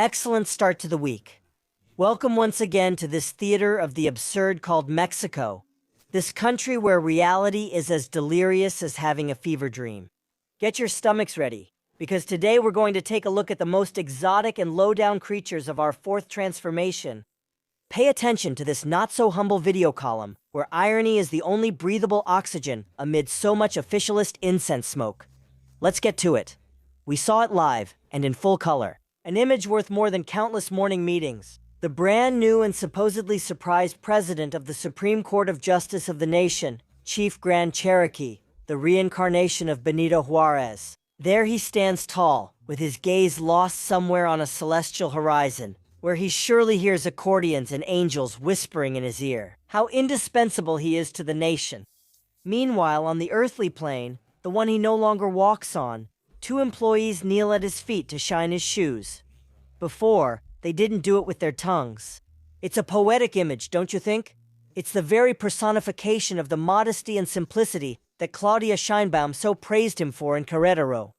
excellent start to the week. Welcome once again to this theater of the absurd called Mexico, this country where reality is as delirious as having a fever dream. Get your stomachs ready, because today we're going to take a look at the most exotic and low-down creatures of our fourth transformation. Pay attention to this not-so-humble video column, where irony is the only breathable oxygen amid so much officialist incense smoke. Let's get to it. We saw it live, and in full color. An image worth more than countless morning meetings. The brand new and supposedly surprised president of the Supreme Court of Justice of the nation, Chief Grand Cherokee, the reincarnation of Benito Juarez. There he stands tall, with his gaze lost somewhere on a celestial horizon, where he surely hears accordions and angels whispering in his ear. How indispensable he is to the nation. Meanwhile, on the earthly plane, the one he no longer walks on, 2 employees kneel at his feet to shine his shoes. Before, they didn't do it with their tongues. It's a poetic image, don't you think? It's the very personification of the modesty and simplicity that Claudia Scheinbaum so praised him for in Querétaro.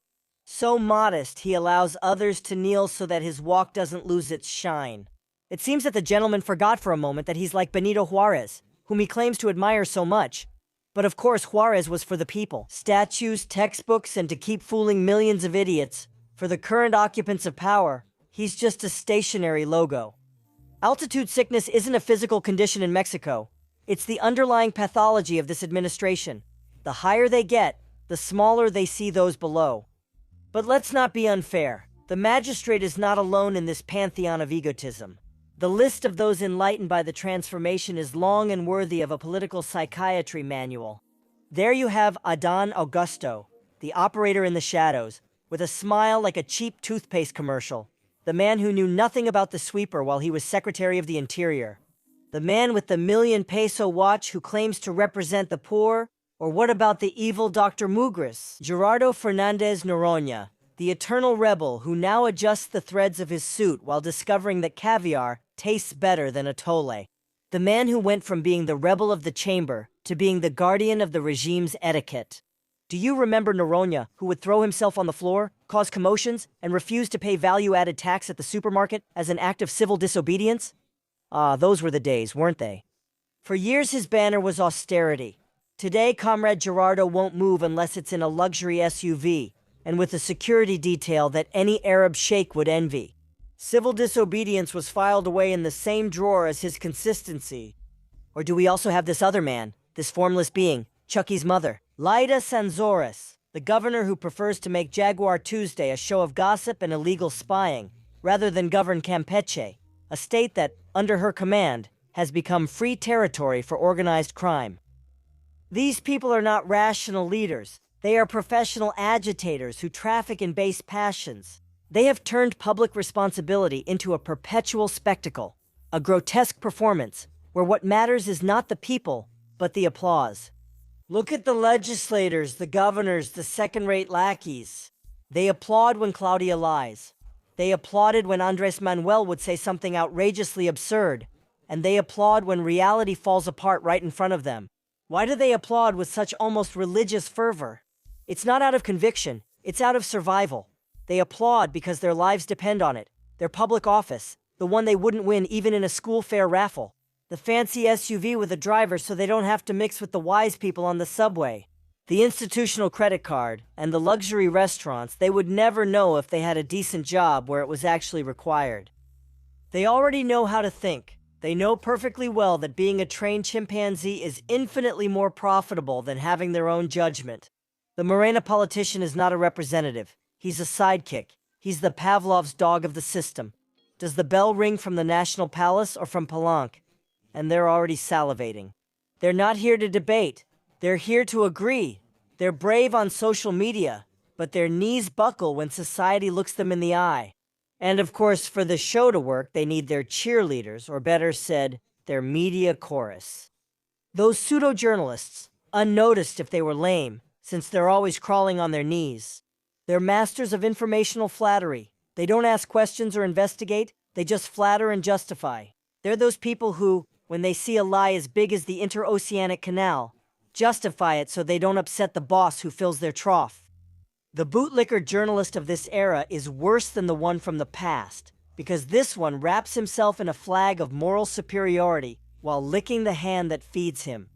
So modest, he allows others to kneel so that his walk doesn't lose its shine. It seems that the gentleman forgot for a moment that he's like Benito Juarez, whom he claims to admire so much. But of course, Juarez was for the people. Statues, textbooks, and to keep fooling millions of idiots. For the current occupants of power, he's just a stationary logo. Altitude sickness isn't a physical condition in Mexico. It's the underlying pathology of this administration. The higher they get, the smaller they see those below. But let's not be unfair. The magistrate is not alone in this pantheon of egotism. The list of those enlightened by the transformation is long and worthy of a political psychiatry manual. There you have Adán Augusto, the operator in the shadows, with a smile like a cheap toothpaste commercial. The man who knew nothing about the sweeper while he was Secretary of the Interior. The man with the million-peso watch who claims to represent the poor. Or what about the evil Dr. Mugris, Gerardo Fernández Noroña, the eternal rebel who now adjusts the threads of his suit while discovering that caviar tastes better than atole. The man who went from being the rebel of the chamber to being the guardian of the regime's etiquette. Do you remember Noroña, who would throw himself on the floor, cause commotions, and refuse to pay value-added tax at the supermarket as an act of civil disobedience? Ah, those were the days, weren't they? For years his banner was austerity. Today, Comrade Gerardo won't move unless it's in a luxury SUV, and with a security detail that any Arab sheikh would envy. Civil disobedience was filed away in the same drawer as his consistency. Or do we also have this other man, this formless being, Chucky's mother, Laida Sanzores, the governor who prefers to make Jaguar Tuesday a show of gossip and illegal spying, rather than govern Campeche, a state that, under her command, has become free territory for organized crime. These people are not rational leaders. They are professional agitators who traffic in base passions. They have turned public responsibility into a perpetual spectacle, a grotesque performance, where what matters is not the people, but the applause. Look at the legislators, the governors, the second-rate lackeys. They applaud when Claudia lies. They applauded when Andrés Manuel would say something outrageously absurd, and they applaud when reality falls apart right in front of them. Why do they applaud with such almost religious fervor? It's not out of conviction, it's out of survival. They applaud because their lives depend on it, their public office, the one they wouldn't win even in a school fair raffle, the fancy SUV with a driver so they don't have to mix with the wise people on the subway, the institutional credit card, and the luxury restaurants they would never know if they had a decent job where it was actually required. They already know how to think. They know perfectly well that being a trained chimpanzee is infinitely more profitable than having their own judgment. The Morena politician is not a representative. He's a sidekick. He's the Pavlov's dog of the system. Does the bell ring from the National Palace or from Palenque? And they're already salivating. They're not here to debate. They're here to agree. They're brave on social media, but their knees buckle when society looks them in the eye. And of course, for the show to work, they need their cheerleaders, or better said, their media chorus. Those pseudo-journalists, unnoticed if they were lame, since they're always crawling on their knees. They're masters of informational flattery. They don't ask questions or investigate, they just flatter and justify. They're those people who, when they see a lie as big as the Interoceanic Canal, justify it so they don't upset the boss who fills their trough. The bootlicker journalist of this era is worse than the one from the past, because this one wraps himself in a flag of moral superiority while licking the hand that feeds him.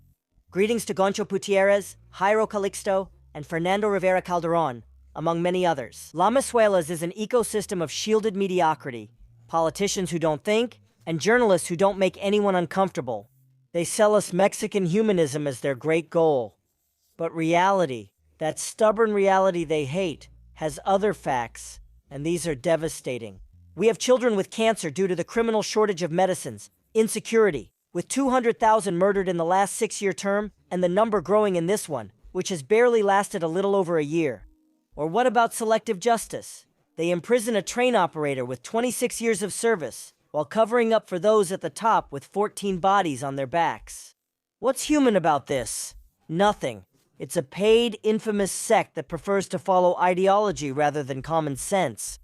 Greetings to Goncho Gutierrez, Jairo Calixto, and Fernando Rivera Calderon, among many others. La Masuelas is an ecosystem of shielded mediocrity, politicians who don't think, and journalists who don't make anyone uncomfortable. They sell us Mexican humanism as their great goal. But reality, that stubborn reality they hate, has other facts, and these are devastating. We have children with cancer due to the criminal shortage of medicines, insecurity, with 200,000 murdered in the last 6-year term, and the number growing in this one, which has barely lasted a little over a year. Or what about selective justice? They imprison a train operator with 26 years of service, while covering up for those at the top with 14 bodies on their backs. What's human about this? Nothing. It's a paid, infamous sect that prefers to follow ideology rather than common sense.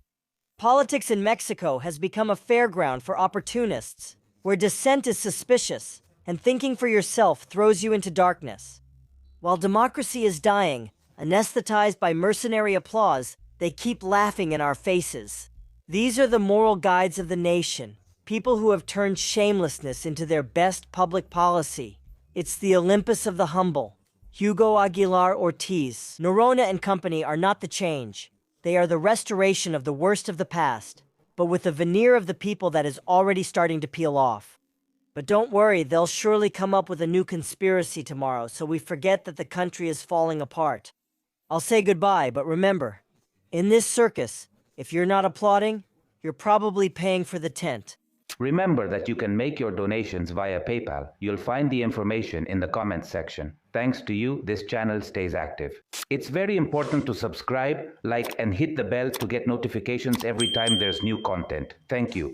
Politics in Mexico has become a fairground for opportunists, where dissent is suspicious, and thinking for yourself throws you into darkness. While democracy is dying, anesthetized by mercenary applause, they keep laughing in our faces. These are the moral guides of the nation, people who have turned shamelessness into their best public policy. It's the Olympus of the humble. Hugo Aguilar Ortiz, Norona and company are not the change. They are the restoration of the worst of the past, but with a veneer of the people that is already starting to peel off. But don't worry, they'll surely come up with a new conspiracy tomorrow, so we forget that the country is falling apart. I'll say goodbye, but remember, in this circus, if you're not applauding, you're probably paying for the tent. Remember that you can make your donations via PayPal. You'll find the information in the comments section. Thanks to you, this channel stays active. It's very important to subscribe, like, and hit the bell to get notifications every time there's new content. Thank you.